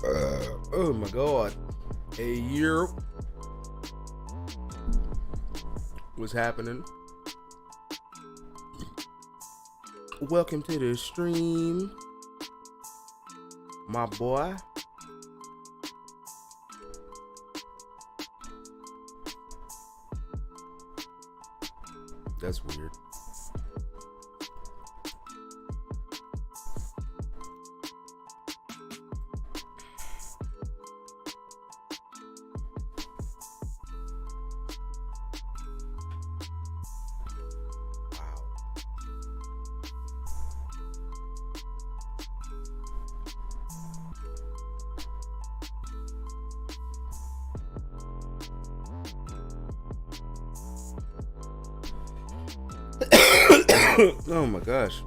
Oh my god. Hey, year. What's happening? Welcome to the stream, my boy. That's weird. Oh my gosh.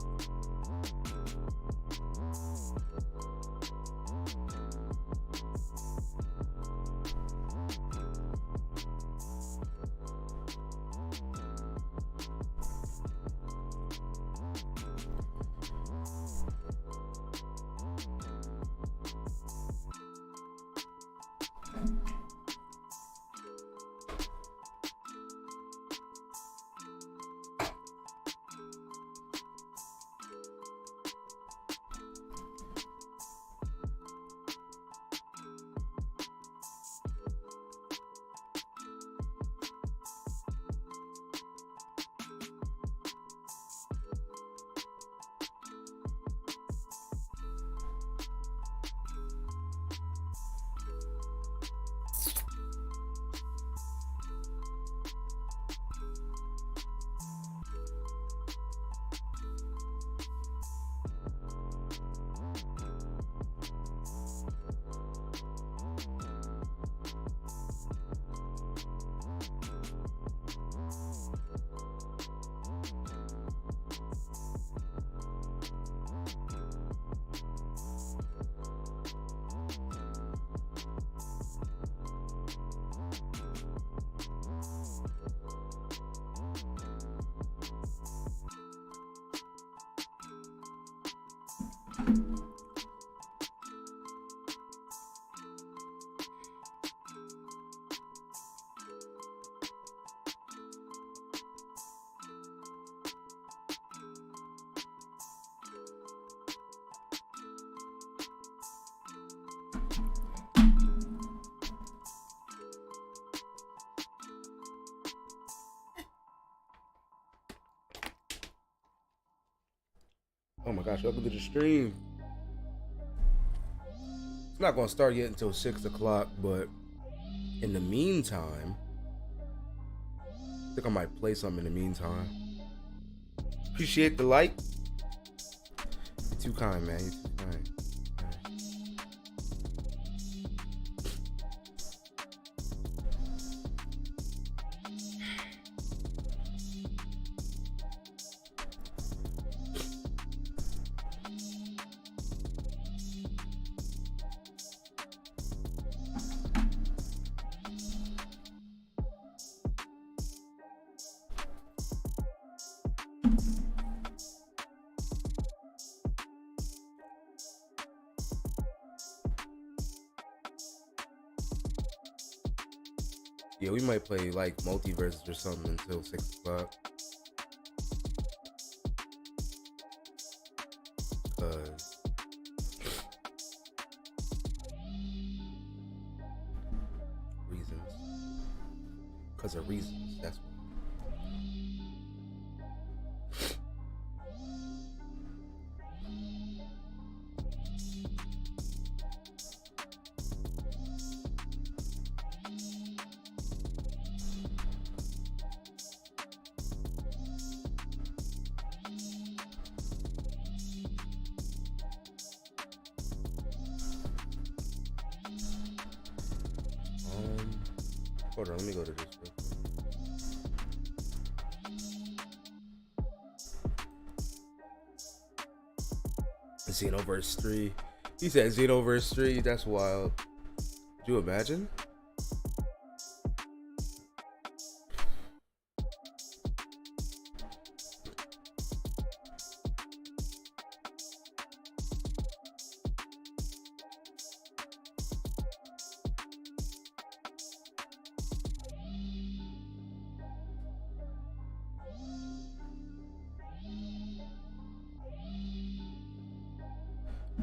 Oh my gosh, welcome to the stream. It's not gonna start yet until 6 o'clock, but in the meantime, I think I might play something in the meantime. Appreciate the like. You're too kind, man. You're too kind. Yeah, we might play like multiverses or something until 6 o'clock. Because of reasons. That's why. Hold on, let me go to this real quick. Xenoverse 3. He said Xenoverse 3. That's wild. Could you imagine?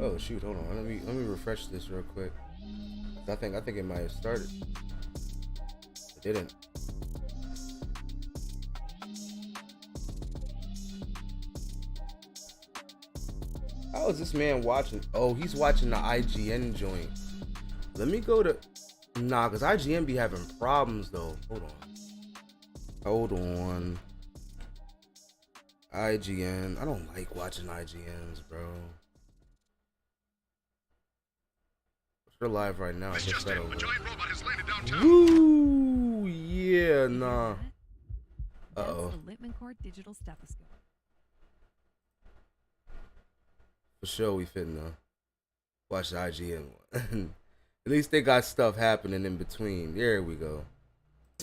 Oh shoot, hold on. Let me refresh this real quick. I think it might have started. It didn't. How is this man watching? Oh, he's watching the IGN joint. Let me go to nah, cause IGN be having problems though. Hold on. IGN. I don't like watching IGNs, bro. We're live right now. Just that over. Woo! Yeah, nah. Uh-oh. That's the Littman Core digital stethoscope. For sure, we finna watch the IGN one. At least they got stuff happening in between. There we go.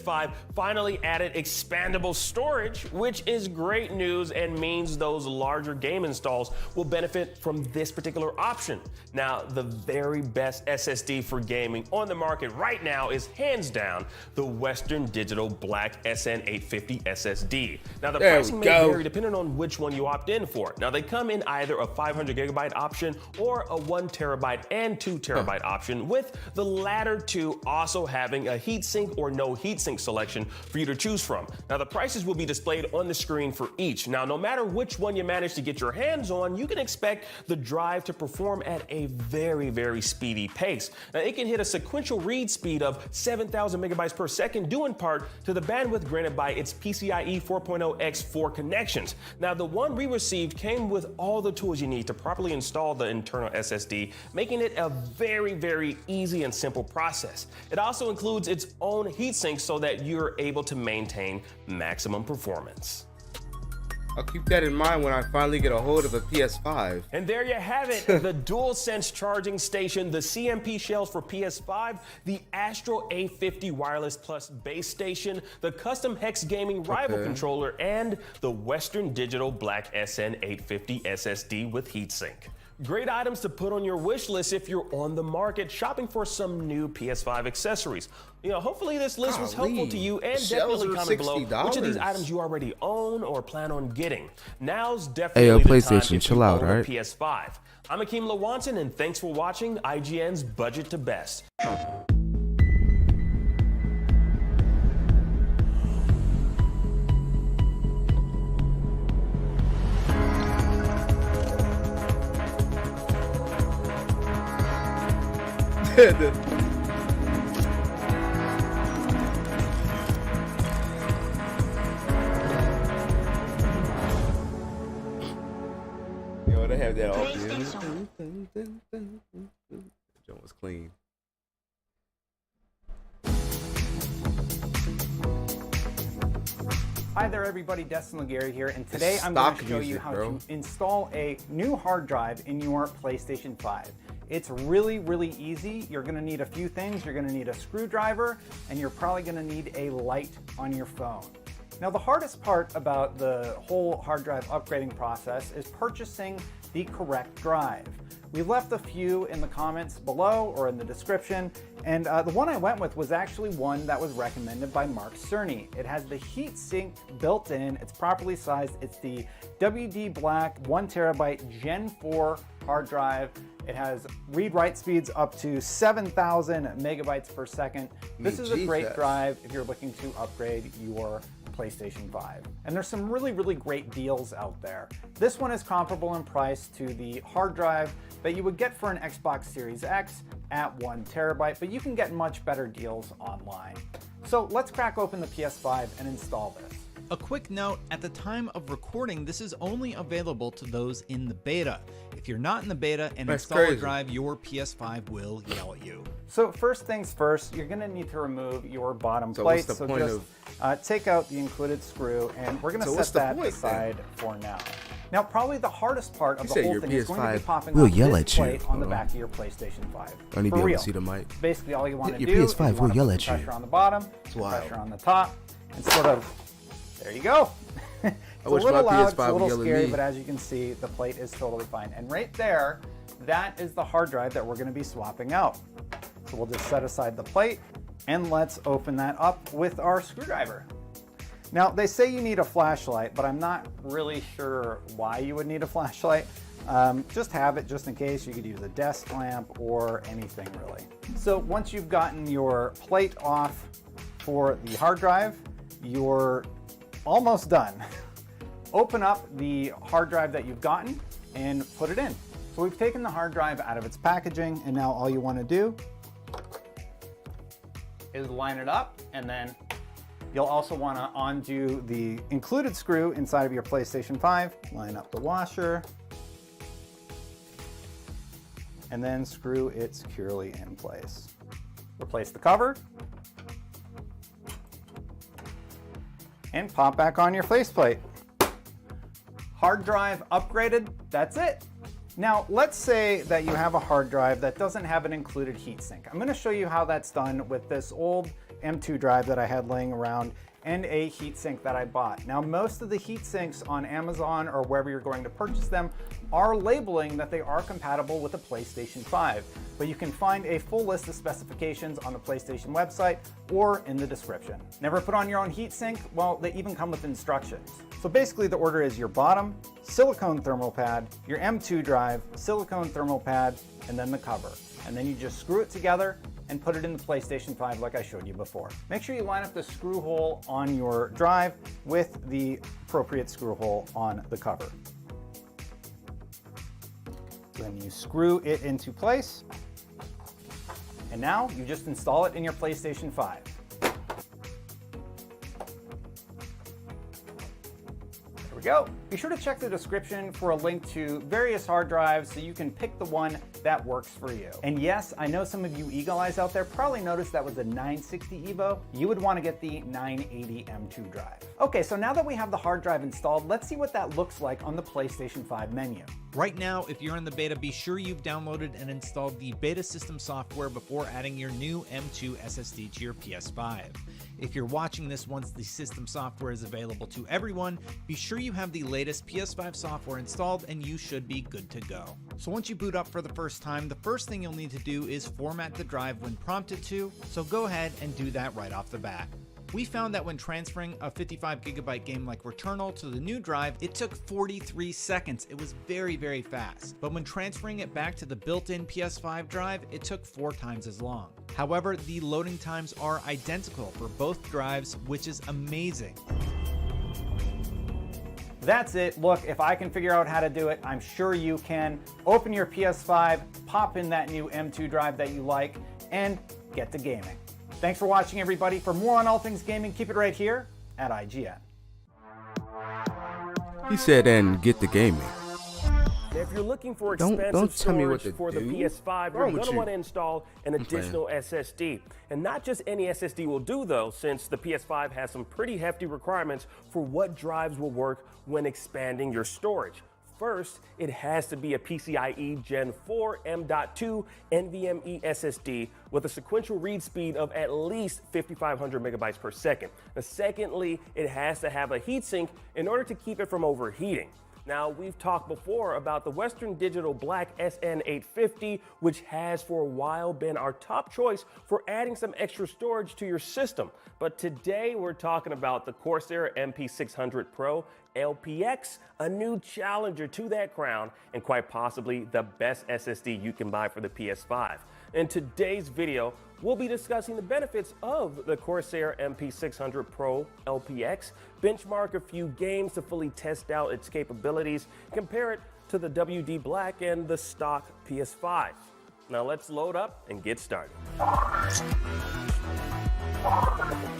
5 finally added expandable storage, which is great news and means those larger game installs will benefit from this particular option. Now, the very best SSD for gaming on the market right now is hands down the Western Digital Black SN850 SSD. Now, the pricing may vary depending on which one you opt in for. Now, they come in either a 500 gigabyte option or a 1 terabyte and 2 terabyte option, with the latter two also having a heatsink or no heatsink selection for you to choose from. Now, the prices will be displayed on the screen for each. Now, no matter which one you manage to get your hands on, you can expect the drive to perform at a very, very speedy pace. Now, it can hit a sequential read speed of 7,000 megabytes per second, due in part to the bandwidth granted by its PCIe 4.0 X4 connections. Now, the one we received came with all the tools you need to properly install the internal SSD, making it a very, very easy and simple process. It also includes its own heatsink so that you're able to maintain maximum performance. I'll keep that in mind when I finally get a hold of a PS5. And there you have it, the DualSense charging station, the CMP shells for PS5, the Astro A50 Wireless Plus base station, the custom Hex Gaming rival controller, and the Western Digital Black SN850 SSD with heatsink. Great items to put on your wish list if you're on the market shopping for some new PS5 accessories. You know, hopefully this list was helpful to you, and definitely comment below which of these items you already own or plan on getting. Now's definitely the PlayStation, time if chill you out, own right? a PS5. I'm Akeem Lawanson, and thanks for watching IGN's Budget to Best. Yo, they have that all Joe was clean. Hi there everybody, Destin Legary here, and today I'm going to show you how to install a new hard drive in your PlayStation 5. It's really, really easy. You're going to need a few things. You're going to need a screwdriver, and you're probably going to need a light on your phone. Now, the hardest part about the whole hard drive upgrading process is purchasing the correct drive. We left a few in the comments below or in the description, and the one I went with was actually one that was recommended by Mark Cerny. It has the heatsink built in, it's properly sized, it's the WD Black 1 terabyte Gen 4 hard drive. It has read-write speeds up to 7,000 megabytes per second. This is a great drive if you're looking to upgrade your PlayStation 5. And there's some really, really great deals out there. This one is comparable in price to the hard drive that you would get for an Xbox Series X at 1 terabyte, but you can get much better deals online. So let's crack open the PS5 and install this. A quick note, at the time of recording, this is only available to those in the beta. If you're not in the beta and install a drive, your PS5 will yell at you. So first things first, you're gonna need to remove your bottom plate. So just take out the included screw, and we're gonna set that aside for now. Now, probably the hardest part of the whole thing is going to be popping off this plate on the back of your PlayStation 5. I need to be able to see the mic. Basically, all you want to do is you want to put pressure on the bottom, pressure on the top, and sort of, there you go. It's a little loud, it's a little scary, but as you can see, the plate is totally fine. And right there, that is the hard drive that we're going to be swapping out. So we'll just set aside the plate, and let's open that up with our screwdriver. Now, they say you need a flashlight, but I'm not really sure why you would need a flashlight. Just have it just in case. You could use a desk lamp or anything really. So once you've gotten your plate off for the hard drive, you're almost done. Open up the hard drive that you've gotten and put it in. So we've taken the hard drive out of its packaging, and now all you want to do is line it up, and then you'll also want to undo the included screw inside of your PlayStation 5, line up the washer, and then screw it securely in place. Replace the cover, and pop back on your faceplate. Hard drive upgraded, that's it. Now, let's say that you have a hard drive that doesn't have an included heatsink. I'm gonna show you how that's done with this old M2 drive that I had laying around and a heatsink that I bought. Now, most of the heatsinks on Amazon or wherever you're going to purchase them are labeling that they are compatible with a PlayStation 5, but you can find a full list of specifications on the PlayStation website or in the description. Never put on your own heatsink? Well, they even come with instructions. So basically the order is your bottom, silicone thermal pad, your M2 drive, silicone thermal pad, and then the cover. And then you just screw it together and put it in the PlayStation 5 like I showed you before. Make sure you line up the screw hole on your drive with the appropriate screw hole on the cover. Then you screw it into place, and now you just install it in your PlayStation 5. There we go. Be sure to check the description for a link to various hard drives so you can pick the one that works for you. And yes, I know some of you Eagle Eyes out there probably noticed that was a 960 EVO. You would want to get the 980 M2 drive. Okay, so now that we have the hard drive installed, let's see what that looks like on the PlayStation 5 menu. Right now, if you're in the beta, be sure you've downloaded and installed the beta system software before adding your new M2 SSD to your PS5. If you're watching this once the system software is available to everyone, be sure you have the latest PS5 software installed and you should be good to go. So once you boot up for the first time, the first thing you'll need to do is format the drive when prompted to, so go ahead and do that right off the bat. We found that when transferring a 55GB game like Returnal to the new drive, it took 43 seconds. It was very, very fast. But when transferring it back to the built-in PS5 drive, it took 4 times as long. However, the loading times are identical for both drives, which is amazing. That's it. Look, if I can figure out how to do it, I'm sure you can. Open your PS5, pop in that new M2 drive that you like, and get to gaming. Thanks for watching, everybody. For more on all things gaming, keep it right here at IGN. He said, and get the gaming. If you're looking for expansive storage for the PS5, you're going to want to install an additional SSD. And not just any SSD will do, though, since the PS5 has some pretty hefty requirements for what drives will work when expanding your storage. First, it has to be a PCIe Gen 4 M.2 NVMe SSD with a sequential read speed of at least 5,500 megabytes per second. Now, secondly, it has to have a heatsink in order to keep it from overheating. Now, we've talked before about the Western Digital Black SN850, which has for a while been our top choice for adding some extra storage to your system. But today we're talking about the Corsair MP600 Pro LPX, a new challenger to that crown, and quite possibly the best SSD you can buy for the PS5. In today's video, we'll be discussing the benefits of the Corsair MP600 Pro LPX, benchmark a few games to fully test out its capabilities, compare it to the WD Black and the stock PS5. Now let's load up and get started.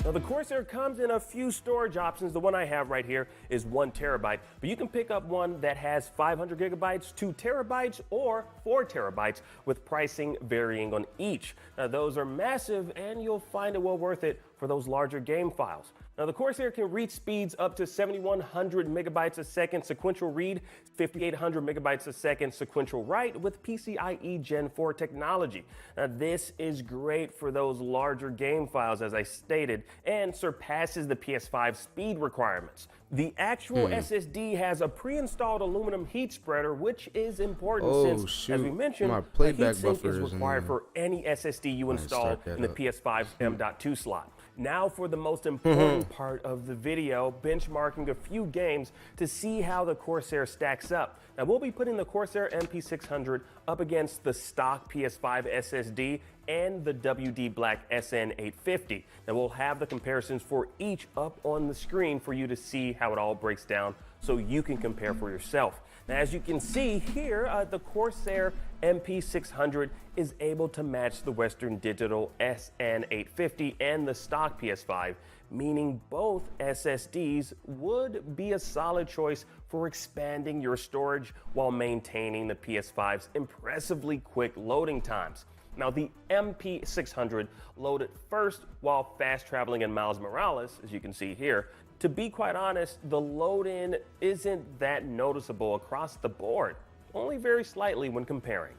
Now the Corsair comes in a few storage options. The one I have right here is 1 terabyte, but you can pick up one that has 500 gigabytes, 2 terabytes, or 4 terabytes, with pricing varying on each. Now those are massive, and you'll find it well worth it for those larger game files. Now the Corsair can reach speeds up to 7,100 megabytes a second sequential read, 5,800 megabytes a second sequential write with PCIe Gen 4 technology. Now this is great for those larger game files, as I stated, and surpasses the PS5 speed requirements. The actual SSD has a pre-installed aluminum heat spreader, which is important since, as we mentioned, a heatsink is required for any SSD you install in the PS5's M.2 slot. Now for the most important part of the video, benchmarking a few games to see how the Corsair stacks up. Now we'll be putting the Corsair MP600 up against the stock PS5 SSD and the WD Black SN850. Now we'll have the comparisons for each up on the screen for you to see how it all breaks down so you can compare for yourself. Now, as you can see here, the Corsair MP600 is able to match the Western Digital SN850 and the stock PS5, meaning both SSDs would be a solid choice for expanding your storage while maintaining the PS5's impressively quick loading times. Now, the MP600 loaded first while fast traveling in Miles Morales, as you can see here. To be quite honest, the load-in isn't that noticeable across the board, only very slightly when comparing.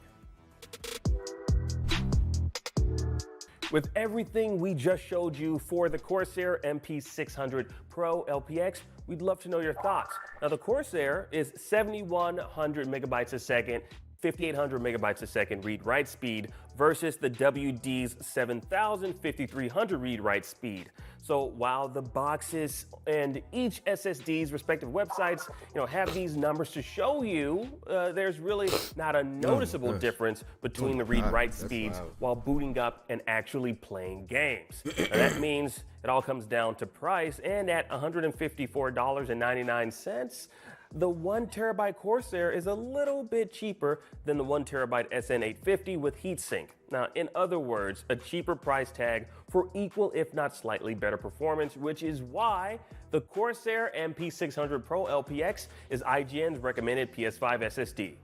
With everything we just showed you for the Corsair MP600 Pro LPX, we'd love to know your thoughts. Now, the Corsair is 7,100 megabytes a second, 5,800 megabytes a second read-write speed versus the WD's 7,000, 5,300 read-write speed. So while the boxes and each SSD's respective websites, have these numbers to show you, there's really not a noticeable difference between the read-write speeds while booting up and actually playing games. Now that means it all comes down to price, and at $154.99, the 1 terabyte Corsair is a little bit cheaper than the 1 terabyte SN850 with heatsink. Now, in other words, a cheaper price tag for equal if not slightly better performance, which is why the Corsair MP600 Pro LPX is IGN's recommended PS5 SSD.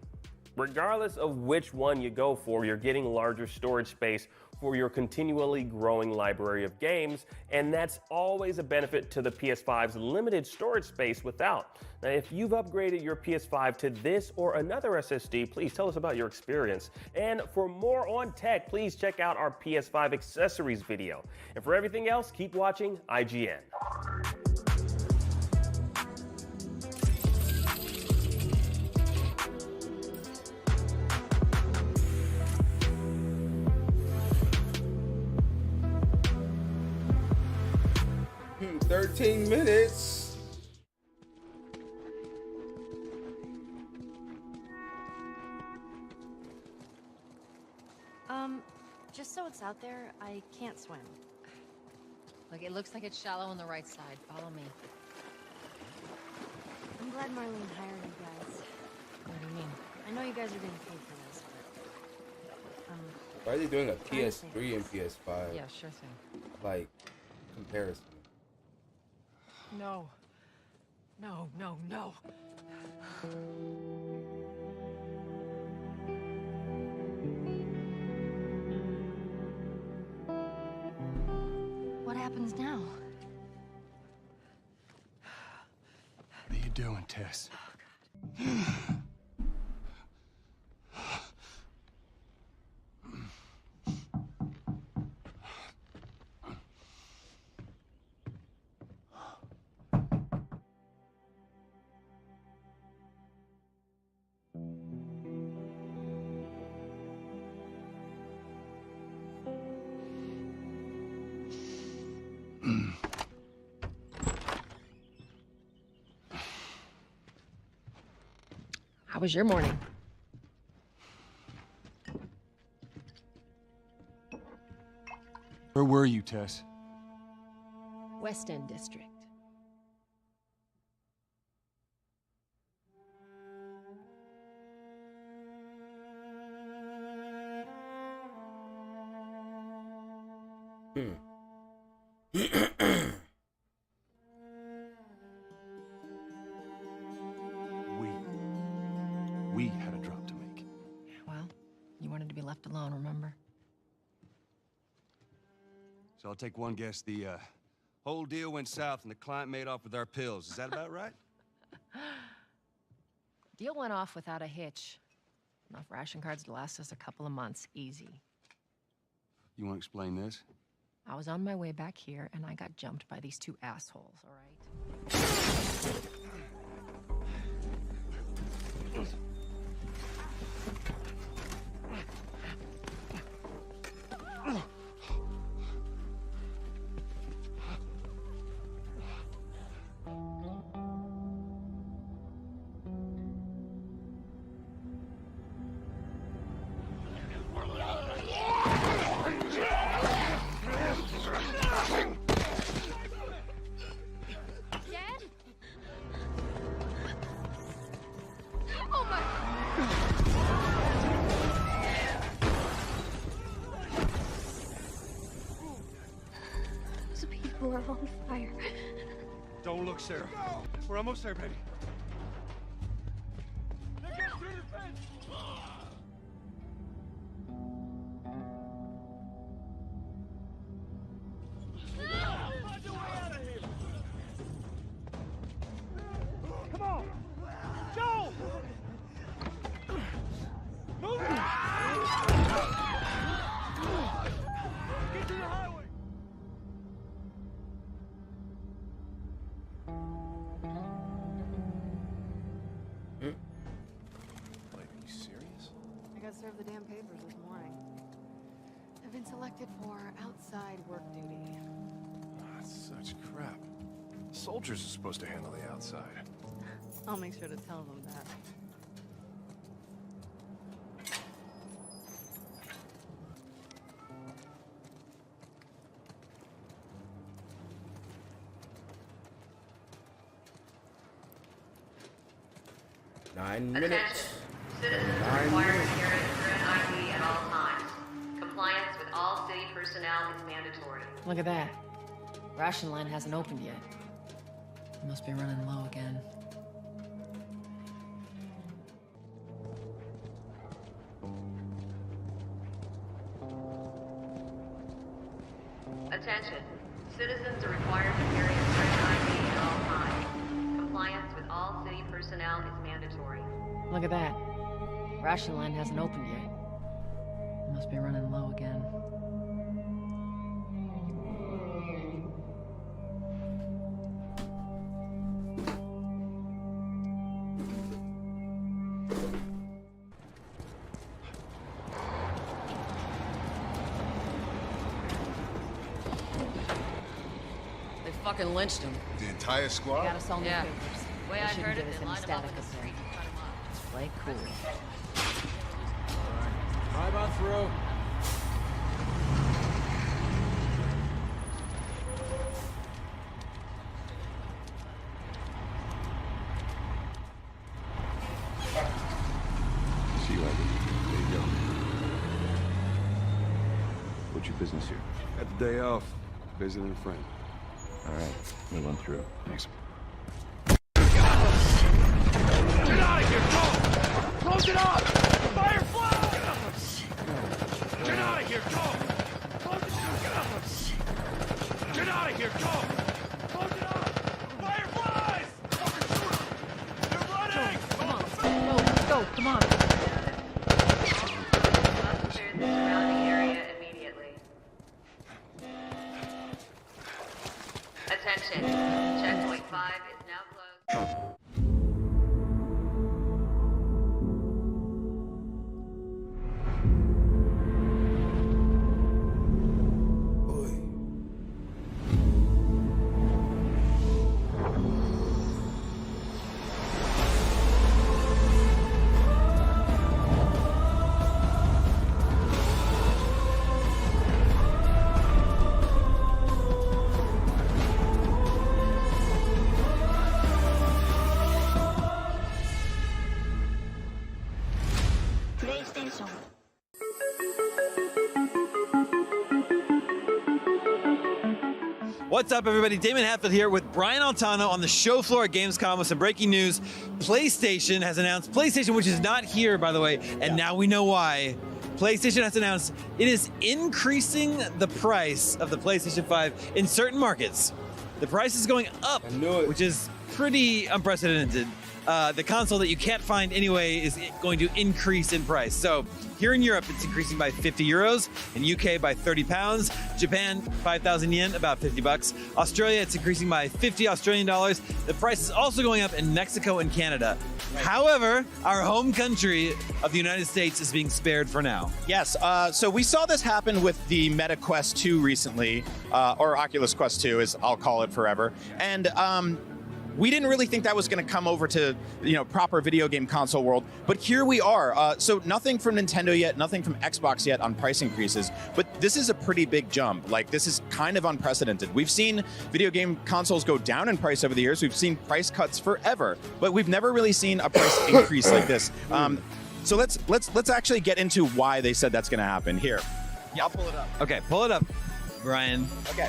Regardless of which one you go for, you're getting larger storage space for your continually growing library of games, and that's always a benefit to the PS5's limited storage space without. Now, if you've upgraded your PS5 to this or another SSD, please tell us about your experience. And for more on tech, please check out our PS5 accessories video. And for everything else, keep watching IGN. Hmm, 13 minutes. Just so it's out there, I can't swim. Look, it looks like it's shallow on the right side. Follow me. I'm glad Marlene hired you guys. What do you mean? I know you guys are getting paid for this, but... Why are they doing a PS3 and PS5? Yeah, sure thing. Like, comparison. No. No, no, no. What happens now? What are you doing, Tess? How was your morning? Where were you, Tess? West End District. We had a drop to make. Well, you wanted to be left alone, remember? So I'll take one guess. The whole deal went south and the client made off with our pills. Is that about right? Deal went off without a hitch. Enough ration cards to last us a couple of months, easy. You want to explain this? I was on my way back here, and I got jumped by these two assholes, all right? on fire. Don't look, Sarah. We're almost there, baby. Come on! Joe! Move it! Get to the highway! Like, are you serious? I got served the damn papers this morning. I've been selected for outside work duty. That's such crap. Soldiers are supposed to handle the outside. I'll make sure to tell them that. Nine minutes. Citizens are required to carry a current ID at all times. Compliance with all city personnel is mandatory. Look at that. Ration line hasn't opened yet. Must be running low again. Attention. Citizens are required to carry a current ID at all times. Compliance with all city personnel is mandatory. Look at that. Ration line hasn't opened yet. Must be running low again. They fucking lynched him. The entire squad? They got us all new Yeah. papers. The way They I shouldn't heard give it, us they any lined them up static in the up there. street and cut 'em up. Just play cool. Drive on through. See you later. There you go. What's your business here? Got the day off. Visiting a friend. All right, move on through. Thanks. Get out of here, go! Close it up! Firefly! Get out of here, go! Close it up! Get out of here, go! Close it up! Fireflies! They're running! Come on, go, come on. Must clear the surrounding area immediately. Attention. Checkpoint 5 is now closed. PlayStation. What's up, everybody? Damon Hatfield here with Brian Altano on the show floor at Gamescom with some breaking news. PlayStation has announced, PlayStation, which is not here, by the way, and now we know why. PlayStation has announced it is increasing the price of the PlayStation 5 in certain markets. The price is going up, I knew it. which is pretty unprecedented. The console that you can't find anyway is going to increase in price. So here in Europe, it's increasing by 50 euros. In UK, by 30 pounds. Japan, 5,000 yen, about 50 bucks. Australia, it's increasing by 50 Australian dollars. The price is also going up in Mexico and Canada. However, our home country of the United States is being spared for now. Yes, so we saw this happen with the Meta Quest 2 recently, or Oculus Quest 2, as I'll call it forever. And we didn't really think that was going to come over to, proper video game console world, but here we are. So nothing from Nintendo yet, nothing from Xbox yet on price increases, but this is a pretty big jump. Like, this is kind of unprecedented. We've seen video game consoles go down in price over the years. We've seen price cuts forever, but we've never really seen a price increase like this. So let's actually get into why they said that's going to happen. Here, I'll pull it up. Okay, pull it up, Brian. Okay.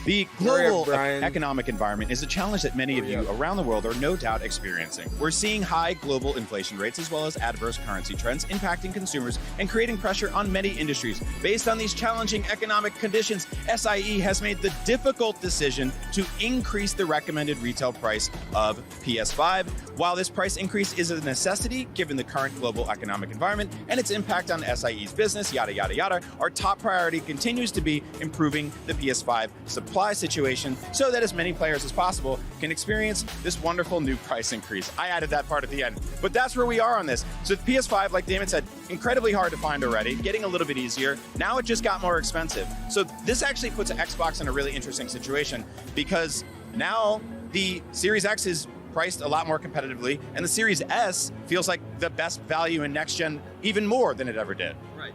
The global economic environment is a challenge that many of you around the world are no doubt experiencing. We're seeing high global inflation rates as well as adverse currency trends impacting consumers and creating pressure on many industries. Based on these challenging economic conditions, SIE has made the difficult decision to increase the recommended retail price of PS5. While this price increase is a necessity given the current global economic environment and its impact on SIE's business, yada, yada, yada, our top priority continues to be improving the PS5 supply situation so that as many players as possible can experience this wonderful new price increase. I added that part at the end, but that's where we are on this. So the PS5, like Damon said, incredibly hard to find already, getting a little bit easier. Now it just got more expensive. So this actually puts Xbox in a really interesting situation because now the Series X is priced a lot more competitively, and the Series S feels like the best value in next gen even more than it ever did. Right.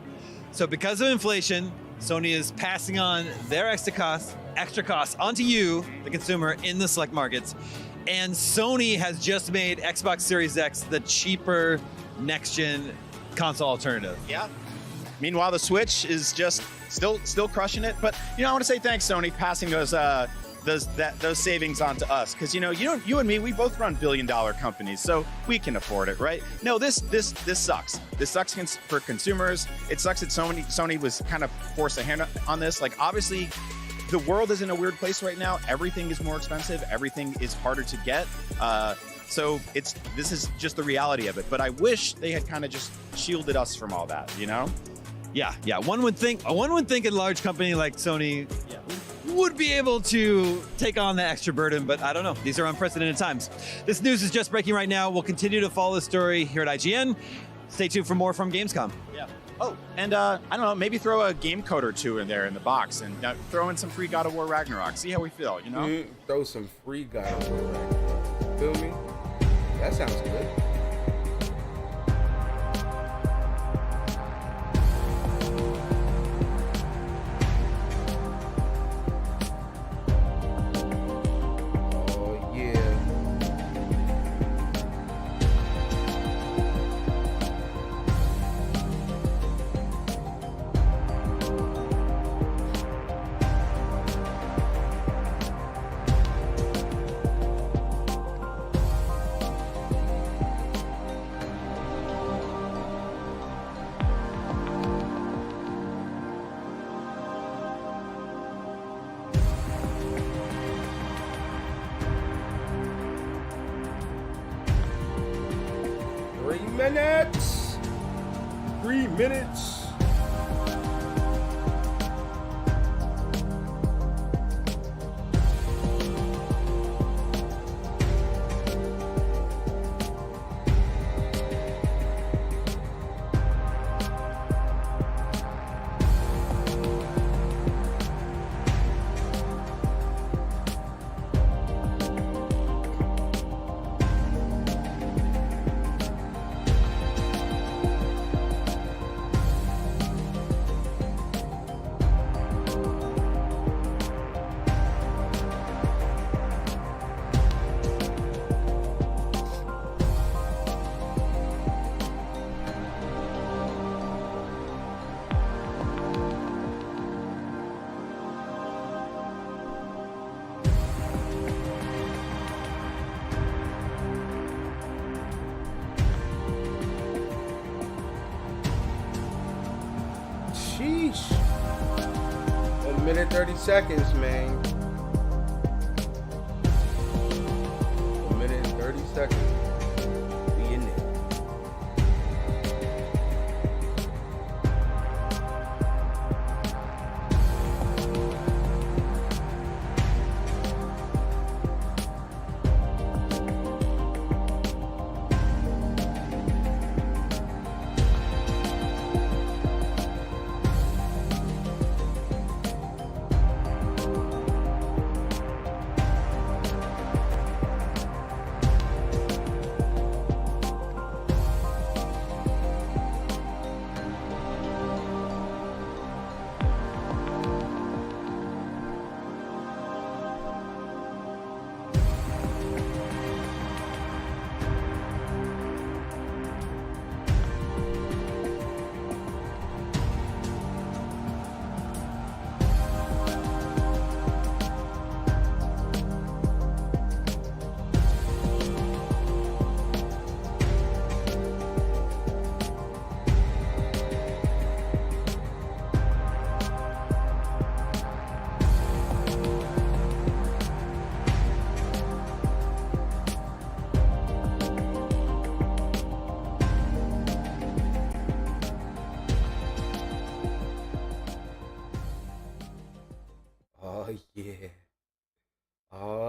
So because of inflation, Sony is passing on their extra costs onto you, the consumer, in the select markets. And Sony has just made Xbox Series X the cheaper next gen console alternative. Yeah. Meanwhile, the Switch is just still crushing it. But I want to say thanks, Sony, passing those savings on to us, because you and me, we both run billion-dollar companies, so we can afford it, right? No, this sucks. This sucks for consumers. It sucks that Sony was kind of forced a hand on this. Like, obviously, the world is in a weird place right now. Everything is more expensive. Everything is harder to get. So this is just the reality of it. But I wish they had kind of just shielded us from all that, Yeah. One would think a large company like Sony would be able to take on the extra burden, but I don't know. These are unprecedented times. This news is just breaking right now. We'll continue to follow the story here at IGN. Stay tuned for more from Gamescom. Yeah. Oh, and I don't know, maybe throw a game code or two in there in the box and throw in some free God of War Ragnarok. See how we feel, Throw some free God of War Ragnarok. Feel me? That sounds good. Minutes. 3 minutes. Sheesh. 1 minute 30 seconds, man. 1 minute 30 seconds. We in there.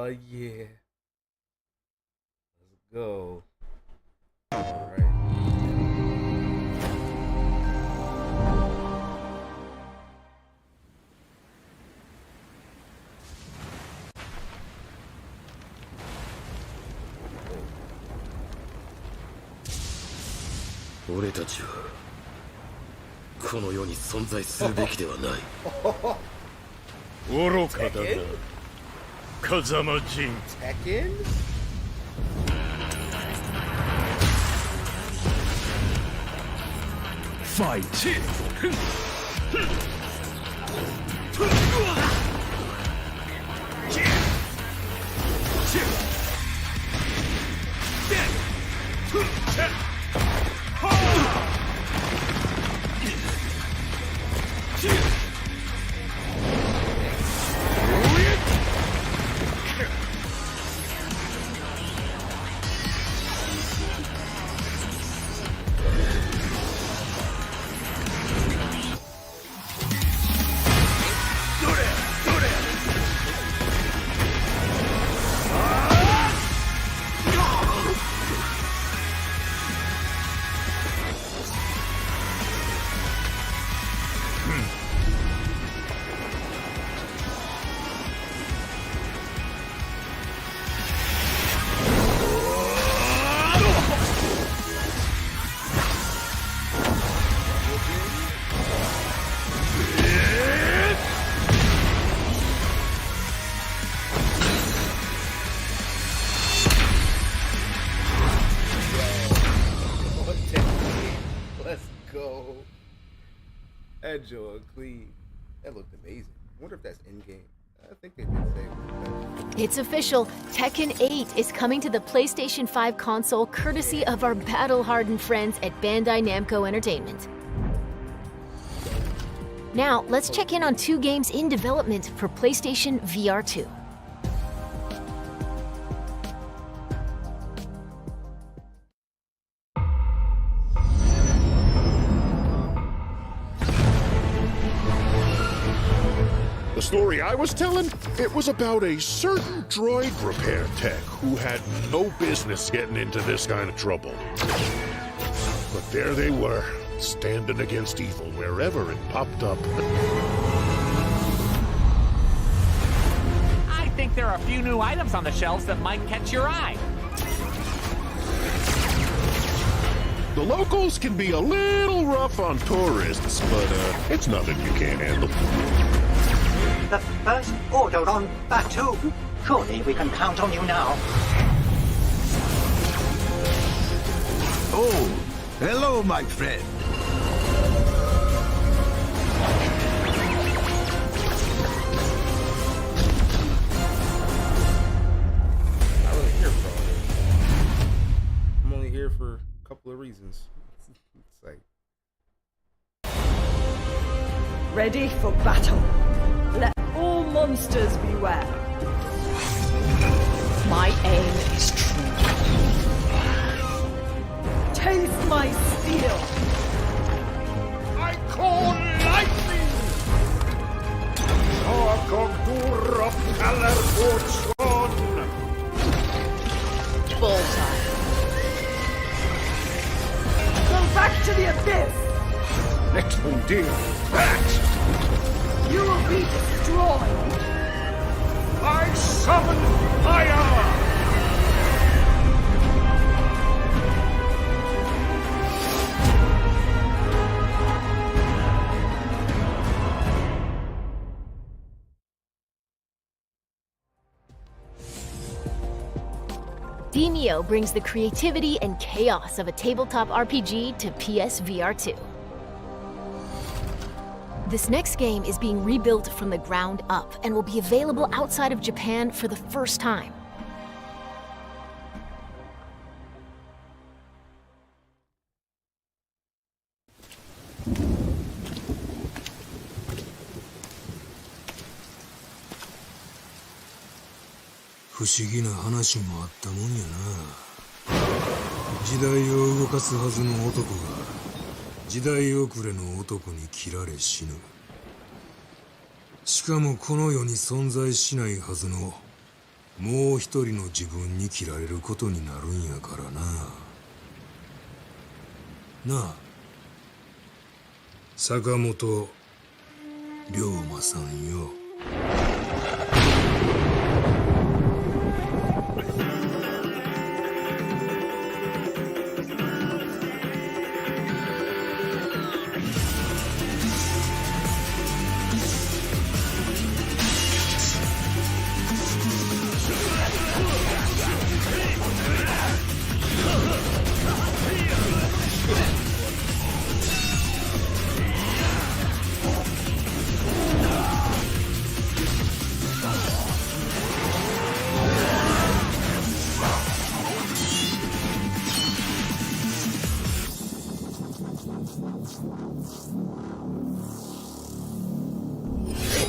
Yeah. Let's go. All right.俺たちはこの世に存在するべきではない。愚かだが、風間仁。Tekken? Fight! Let's go. That Joe clean. That looked amazing. I wonder if that's in game. I think they did say it. It's official. Tekken 8 is coming to the PlayStation 5 console courtesy of our battle-hardened friends at Bandai Namco Entertainment. Now, let's check in on 2 games in development for PlayStation VR 2. The story I was telling, it was about a certain droid repair tech who had no business getting into this kind of trouble. But there they were, standing against evil wherever it popped up. I think there are a few new items on the shelves that might catch your eye. The locals can be a little rough on tourists, but it's nothing you can't handle. The first order on Batu. Surely we can count on you now. Oh, hello, my friend. I'm only here for all this. I'm only here for a couple of reasons. It's like ready for battle. Let all monsters beware. My aim is true. Taste my steel. I call lightning! Kontur of Kalervortson! Bullseye. Go back to the abyss! Next one, dear. That! You will be destroyed! I summon fire! Demeo brings the creativity and chaos of a tabletop RPG to PSVR 2. This next game is being rebuilt from the ground up and will be available outside of Japan for the first time. もう一人の自分に切られることになるんやからな。なあ、坂本龍馬さんよ。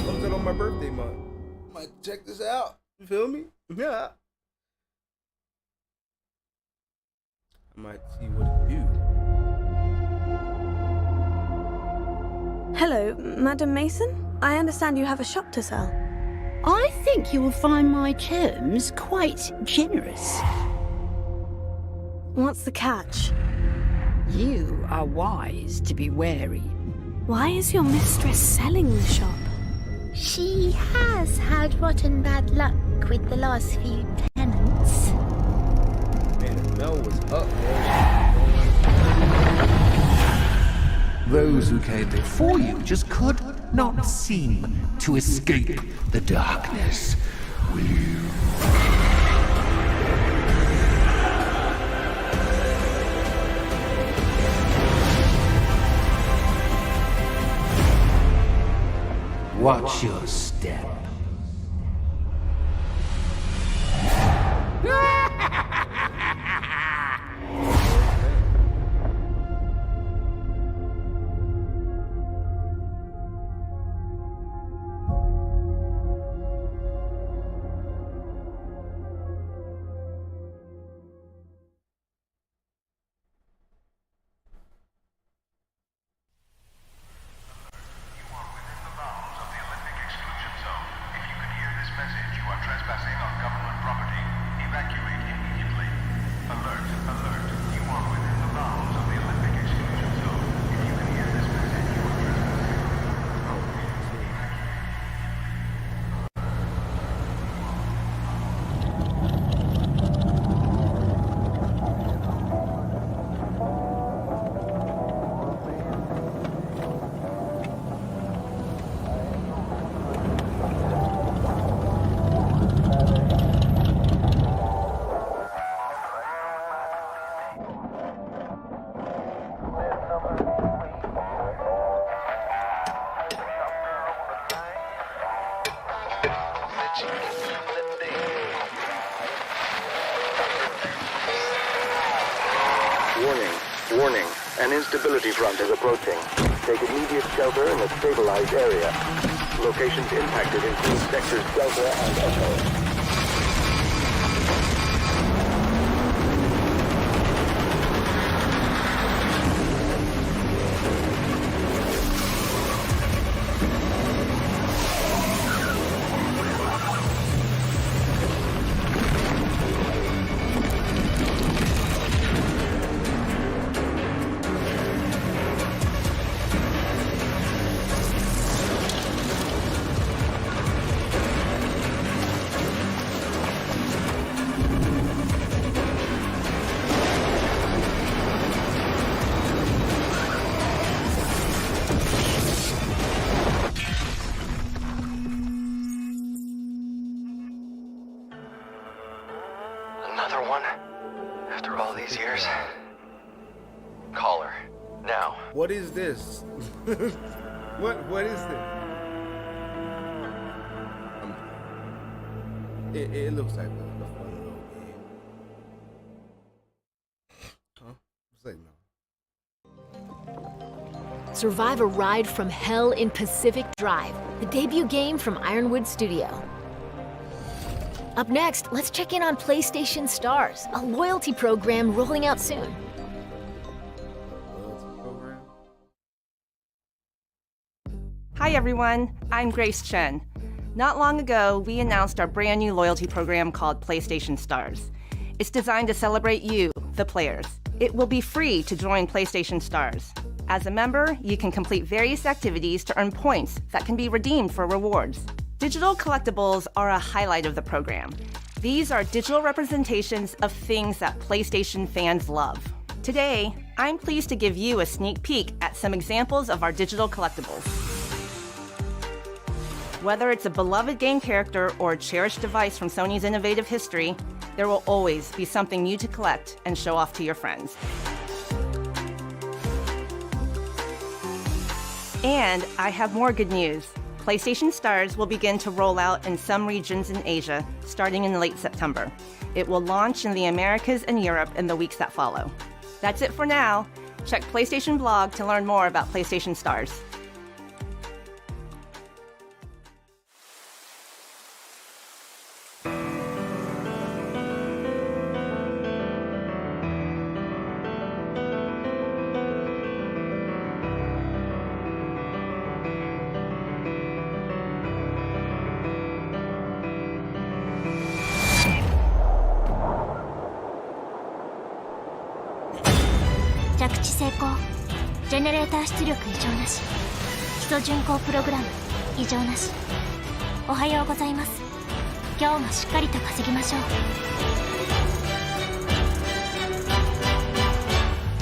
Comes out on my birthday month. Might check this out. You feel me? Yeah. I might see what it do. Hello, Madam Mason? I understand you have a shop to sell. I think you will find my terms quite generous. What's the catch? You are wise to be wary. Why is your mistress selling the shop? She has had rotten bad luck with the last few tenants. Man, the smell was up, Those who came before you just could not seem to escape the darkness. Will you? Watch your step. Warning. An instability front is approaching. Take immediate shelter in a stabilized area. Locations impacted include sectors Delta and Echo. Another one? After all these years? Call her. Now. What is this? What is this? It looks like a fun little game. Huh? It's like no. Survive a ride from hell in Pacific Drive, the debut game from Ironwood Studio. Up next, let's check in on PlayStation Stars, a loyalty program rolling out soon. Hi everyone, I'm Grace Chen. Not long ago, we announced our brand new loyalty program called PlayStation Stars. It's designed to celebrate you, the players. It will be free to join PlayStation Stars. As a member, you can complete various activities to earn points that can be redeemed for rewards. Digital collectibles are a highlight of the program. These are digital representations of things that PlayStation fans love. Today, I'm pleased to give you a sneak peek at some examples of our digital collectibles. Whether it's a beloved game character or a cherished device from Sony's innovative history, there will always be something new to collect and show off to your friends. And I have more good news. PlayStation Stars will begin to roll out in some regions in Asia starting in late September. It will launch in the Americas and Europe in the weeks that follow. That's it for now. Check PlayStation blog to learn more about PlayStation Stars.成功。ジェネレーター出力異常なし。基礎巡航プログラム異常なし。おはようございます。今日もしっかりと稼ぎましょう。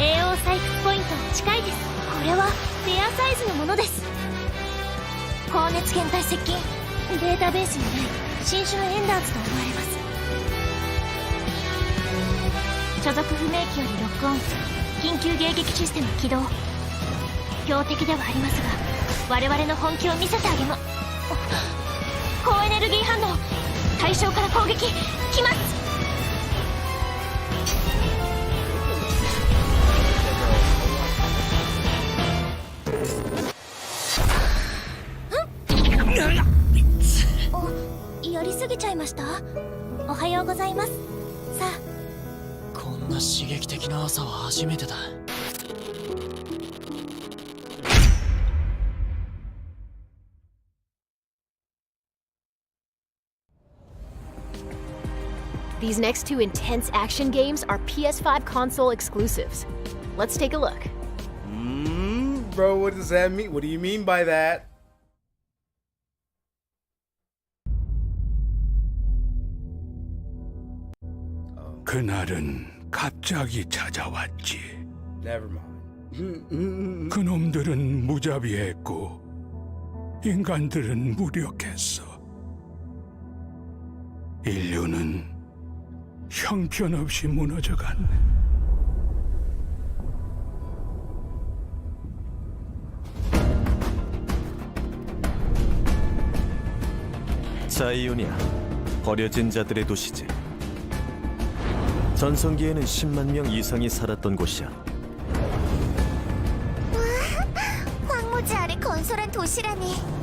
AO 採掘ポイント近いです。これはレアサイズのものです。高熱源体接近。データベースにない新種のエンダーズと思われます。所属不明機よりロックオン。緊急迎撃システム起動。標的ではありますが我々の本気を見せてあげま。高エネルギー反応。対象から攻撃来ます。お、やりすぎちゃいました。おはようございます。さあこんな刺激的な朝は初めてだ。These next two intense action games are PS5 console exclusives. Let's take a look. Bro, what does that mean? What do you mean by that? 그날은 갑자기 찾아왔지. Never mind. 그놈들은 무자비했고 인간들은 무력했어. 인류는 형편없이 무너져갔네. 자이오니아, 버려진 자들의 도시지. 전성기에는 10만 명 이상이 살았던 곳이야. 와, 황무지 아래 건설한 도시라니.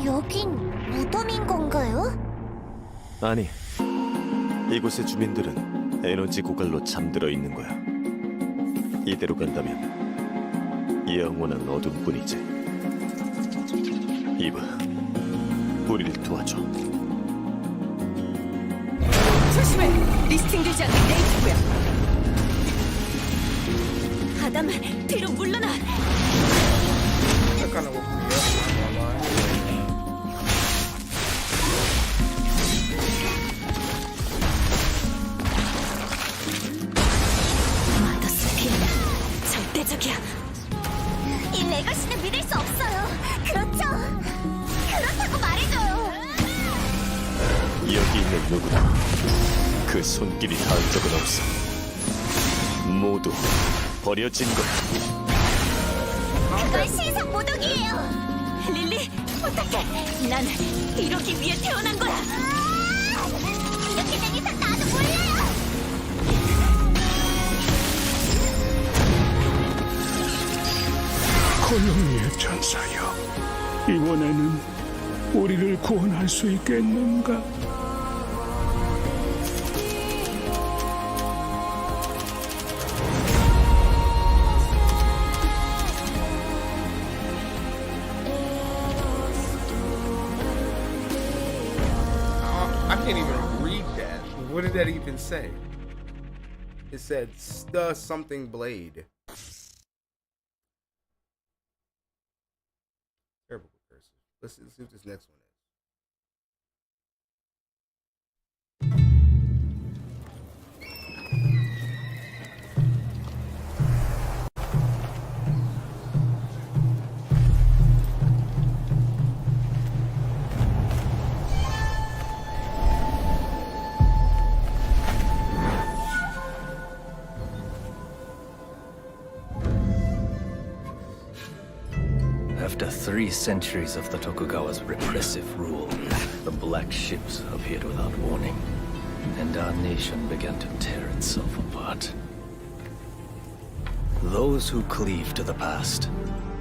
여긴 무덤인 건가요? 아니, 이곳의 주민들은 에너지 고갈로 잠들어 있는 거야. 이대로 간다면 영원한 어둠뿐이지. 이봐, 우리를 도와줘. 조심해! 리스팅되지 않는 레이스구야. 아담, 뒤로 물러나! 절대적이야. 이 레거시는 믿을 수 없어요. 그렇죠? 그렇다고 말해줘요. 여기 있는 누구나 그 손길이 닿은 적은 없어. 모두 버려진 거야. 그건 신상 모독이에요. 릴리, 부탁해. 난 이러기 위해 태어난 거야. 이렇게 된 이상 나도 몰라요. 고용이의 천사여, 이번에는 우리를 구원할 수 있겠는가? I can't even read that. What did that even say? It said something blade. Terrible curses. Let's see what this next one is. After 3 centuries of the Tokugawa's repressive rule, the Black Ships appeared without warning, and our nation began to tear itself apart. Those who cleave to the past,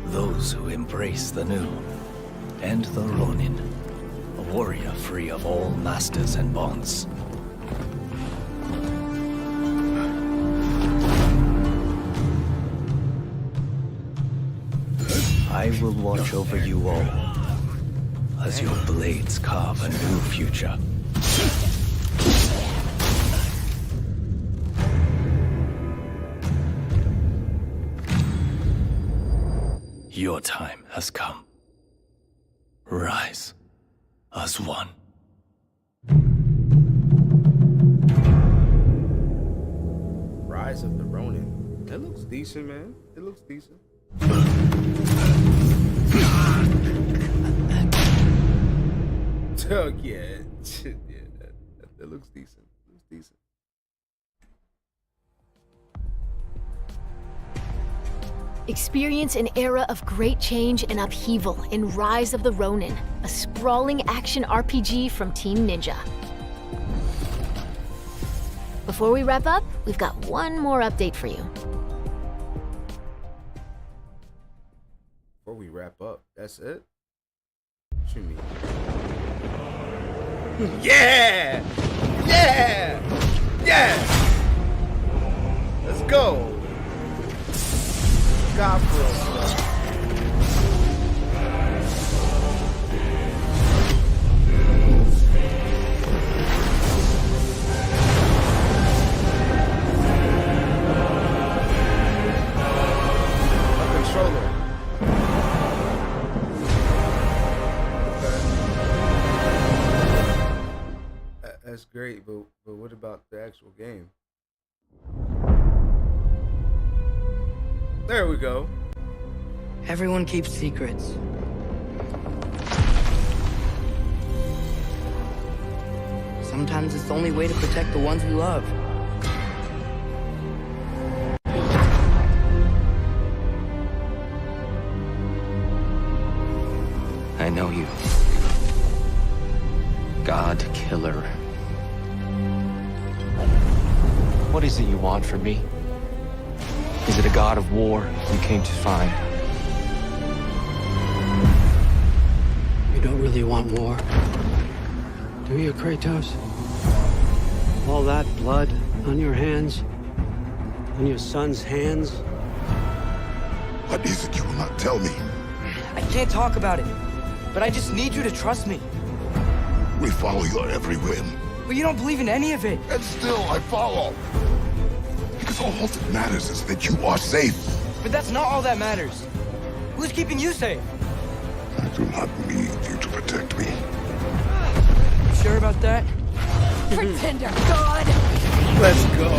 those who embrace the new, and the Ronin, a warrior free of all masters and bonds. I will watch over you all as your blades carve a new future. Your time has come. Rise as one. Rise of the Ronin. That looks decent, man. It looks decent. Oh, yeah. That looks decent. It looks decent. Experience an era of great change and upheaval in Rise of the Ronin, a sprawling action RPG from Team Ninja. Before we wrap up, we've got one more update for you. Before we wrap up, that's it? What you mean? Yeah! Yeah! Yeah! Let's go! God, bro. Controller. That's great, but what about the actual game? There we go. Everyone keeps secrets. Sometimes it's the only way to protect the ones we love. I know you. God Killer. What is it you want from me? Is it a god of war you came to find? You don't really want war, do you, Kratos? All that blood on your hands, on your son's hands. What is it you will not tell me? I can't talk about it, but I just need you to trust me. We follow your every whim. But you don't believe in any of it. And still I follow. Because all that matters is that you are safe. But that's not all that matters. Who's keeping you safe? I do not need you to protect me. You sure about that? Pretender God! Let's go.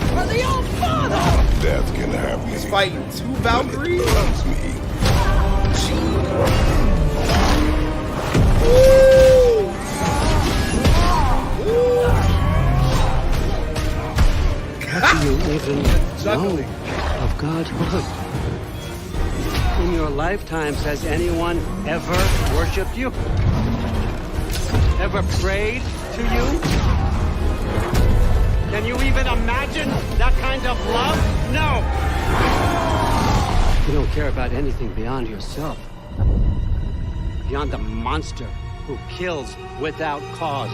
For the old father! Death can have me. He's fighting 2 Valkyries? Loves me. Do you even know of Godhood? In your lifetimes, has anyone ever worshipped you? Ever prayed to you? Can you even imagine that kind of love? No! You don't care about anything beyond yourself. Beyond the monster who kills without cause.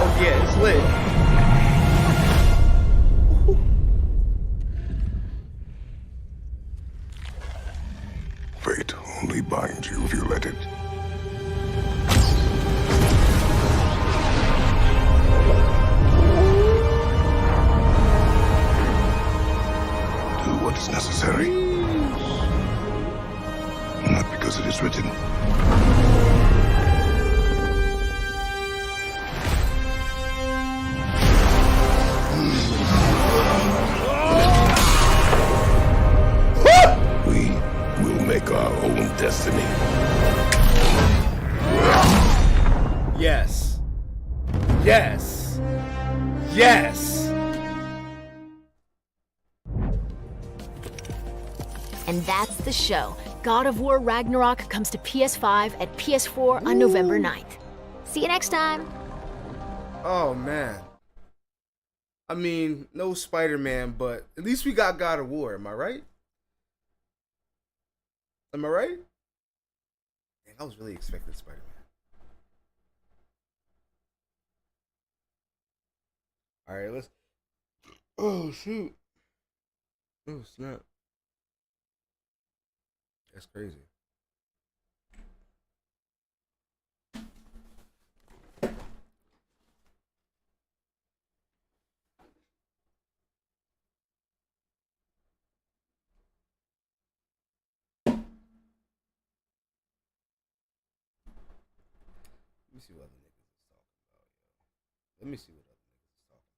Oh yeah, it's lit. Fate only binds you if you let it. Do what is necessary. Not because it is written. We will make our own destiny. Yes. Yes. Yes. And that's the show. God of War Ragnarok comes to PS5 and PS4 on November 9th. See you next time. Oh man. I mean, no Spider-Man, but at least we got God of War. Am I right? Am I right? Dang, I was really expecting Spider-Man. All right, let's. Oh shoot! Oh snap! That's crazy. Let me see what other niggas is talking about, yo. Let me see what other niggas is talking about.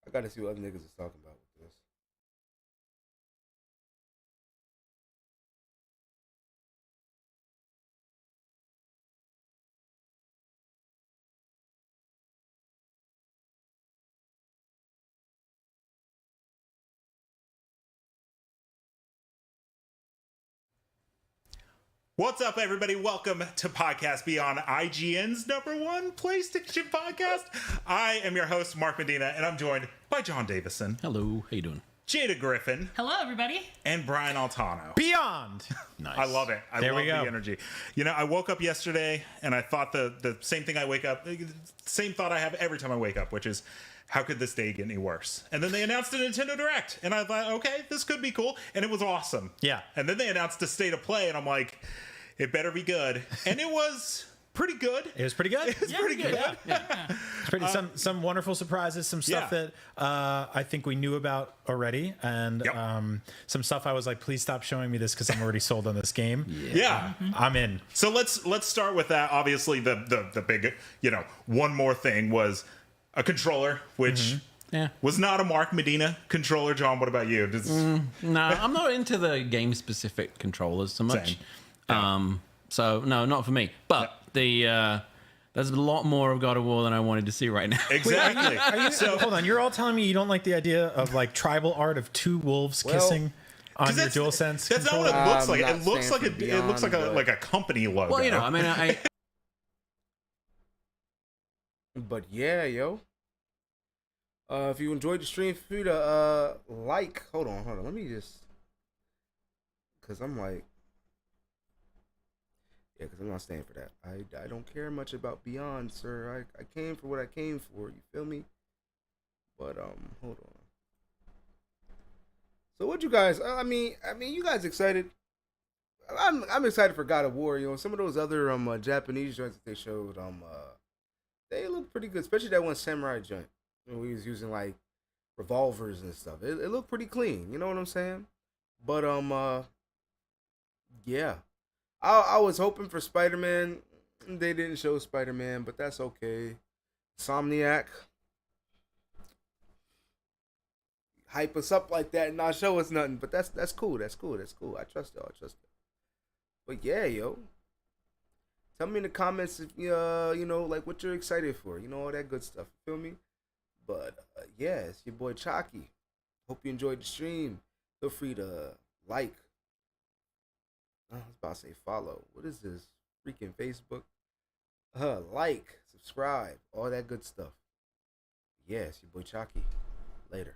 I gotta see what other niggas is talking about with this. What's up, everybody? Welcome to Podcast Beyond, IGN's #1 PlayStation podcast. I am your host, Mark Medina, and I'm joined by John Davison. Hello, how you doing? Jada Griffin. Hello, everybody. And Brian Altano. Beyond! Nice. I love it. I there love we go. the energy. You know, I woke up yesterday, and I thought the same thing same thought I have every time I wake up, which is, how could this day get any worse? And then they announced a Nintendo Direct, and I thought, okay, this could be cool, and it was awesome. Yeah. And then they announced a State of Play, and I'm like, it better be good. And it was pretty good. It was pretty good. It was pretty good. Yeah. It's pretty some wonderful surprises, some stuff that I think we knew about already, and some stuff I was like, please stop showing me this because I'm already sold on this game. Yeah. I'm in. So let's start with that. Obviously, the big, one more thing was a controller, which was not a Mark Medina controller. John, what about you? No, I'm not into the game-specific controllers so much. So no, not for me. But there's a lot more of God of War than I wanted to see right now. Exactly. So hold on, you're all telling me you don't like the idea of like tribal art of two wolves kissing on your DualSense? That's not what it looks like. It looks like a company logo. Well, I mean, But yeah, yo. If you enjoyed the stream, feel free to like. Hold on. Let me just, because I'm like. Yeah, because I'm not staying for that. I don't care much about Beyond, sir. I came for what I came for. You feel me? But hold on. So what you guys? I mean, you guys excited? I'm excited for God of War. Some of those other Japanese joints that they showed, they look pretty good. Especially that one samurai joint. We was using like revolvers and stuff. It looked pretty clean. You know what I'm saying? But yeah. I was hoping for Spider-Man. They didn't show Spider-Man, but that's okay. Insomniac. Hype us up like that and not show us nothing. But that's cool. That's cool. I trust y'all. But yeah, yo. Tell me in the comments if like what you're excited for. All that good stuff. You feel me? But yeah, it's your boy Chalky. Hope you enjoyed the stream. Feel free to like. I was about to say follow. What is this? Freaking Facebook. Like, subscribe, all that good stuff. Yes, your boy Chalky. Later.